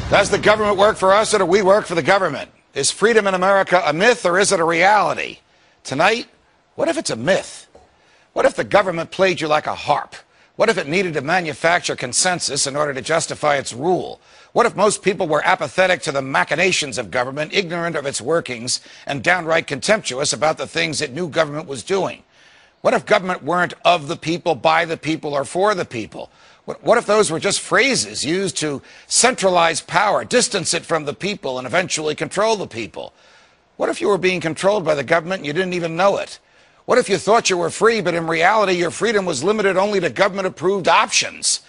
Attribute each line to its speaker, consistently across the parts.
Speaker 1: Does the government work for us or do we work for the government? Is freedom in America a myth or is it a reality? Tonight, what if it's a myth? What if the government played you like a harp? What if it needed to manufacture consensus in order to justify its rule? What if most people were apathetic to the machinations of government, ignorant of its workings, and downright contemptuous about the things it knew government was doing? What if government weren't of the people, by the people, or for the people? What if those were just phrases used to centralize power, distance it from the people, and eventually control the people? What if you were being controlled by the government and you didn't even know it? What if you thought you were free, but in reality your freedom was limited only to government-approved options?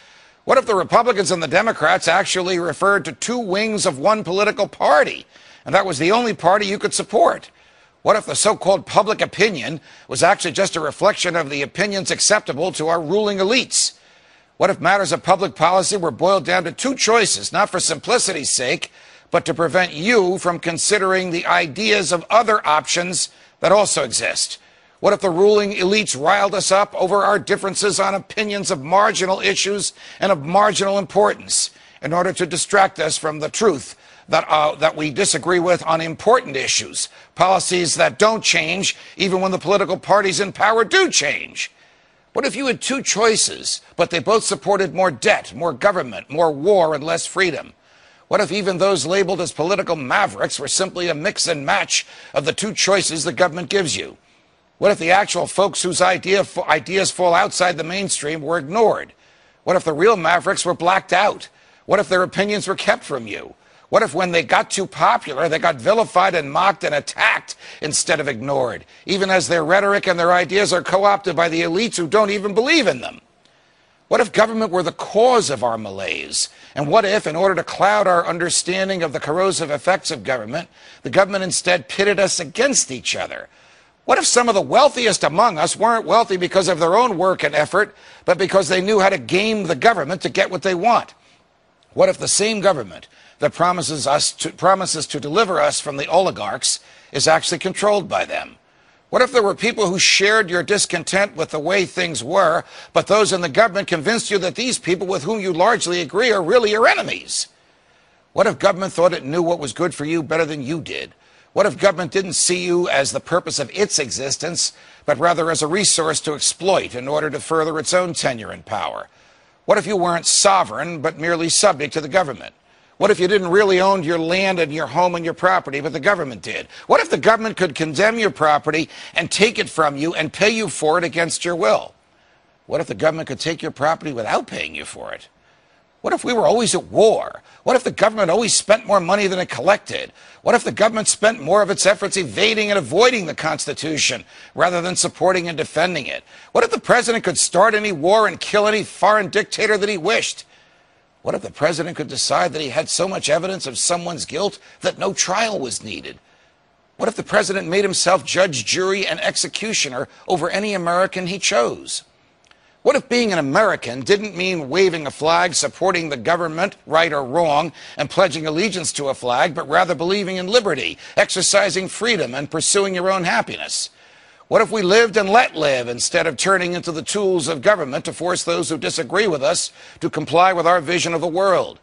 Speaker 1: What if the Republicans and the Democrats actually referred to two wings of one political party, and that was the only party you could support? What if the so-called public opinion was actually just a reflection of the opinions acceptable to our ruling elites? What if matters of public policy were boiled down to two choices, not for simplicity's sake, but to prevent you from considering the ideas of other options that also exist? What if the ruling elites riled us up over our differences on opinions of marginal issues and of marginal importance in order to distract us from the truth that we disagree with on important issues, policies that don't change even when the political parties in power do change? What if you had two choices, but they both supported more debt, more government, more war, and less freedom? What if even those labeled as political mavericks were simply a mix and match of the two choices the government gives you? What if the actual folks whose ideas fall outside the mainstream were ignored? What if the real mavericks were blacked out? What if their opinions were kept from you? What if when they got too popular, they got vilified and mocked and attacked instead of ignored, even as their rhetoric and their ideas are co-opted by the elites who don't even believe in them? What if government were the cause of our malaise? And what if, in order to cloud our understanding of the corrosive effects of government, the government instead pitted us against each other? What if some of the wealthiest among us weren't wealthy because of their own work and effort, but because they knew how to game the government to get what they want? What if the same government that promises to deliver us from the oligarchs is actually controlled by them? What if there were people who shared your discontent with the way things were, but those in the government convinced you that these people with whom you largely agree are really your enemies? What if government thought it knew what was good for you better than you did? What if government didn't see you as the purpose of its existence, but rather as a resource to exploit in order to further its own tenure in power? What if you weren't sovereign, but merely subject to the government? What if you didn't really own your land and your home and your property, but the government did? What if the government could condemn your property and take it from you and pay you for it against your will? What if the government could take your property without paying you for it? What if we were always at war? What if the government always spent more money than it collected? What if the government spent more of its efforts evading and avoiding the Constitution rather than supporting and defending it? What if the president could start any war and kill any foreign dictator that he wished? What if the president could decide that he had so much evidence of someone's guilt that no trial was needed? What if the president made himself judge, jury, and executioner over any American he chose? What if being an American didn't mean waving a flag, supporting the government, right or wrong, and pledging allegiance to a flag, but rather believing in liberty, exercising freedom, and pursuing your own happiness? What if we lived and let live instead of turning into the tools of government to force those who disagree with us to comply with our vision of the world?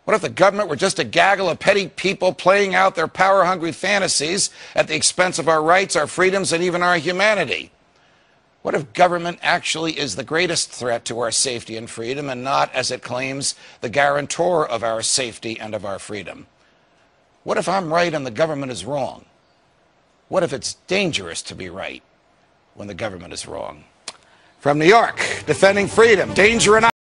Speaker 1: What if the government were just a gaggle of petty people playing out their power-hungry fantasies at the expense of our rights, our freedoms, and even our humanity? What if government actually is the greatest threat to our safety and freedom and not, as it claims, the guarantor of our safety and of our freedom? What if I'm right and the government is wrong? What if it's dangerous to be right when the government is wrong? From New York, defending freedom, danger and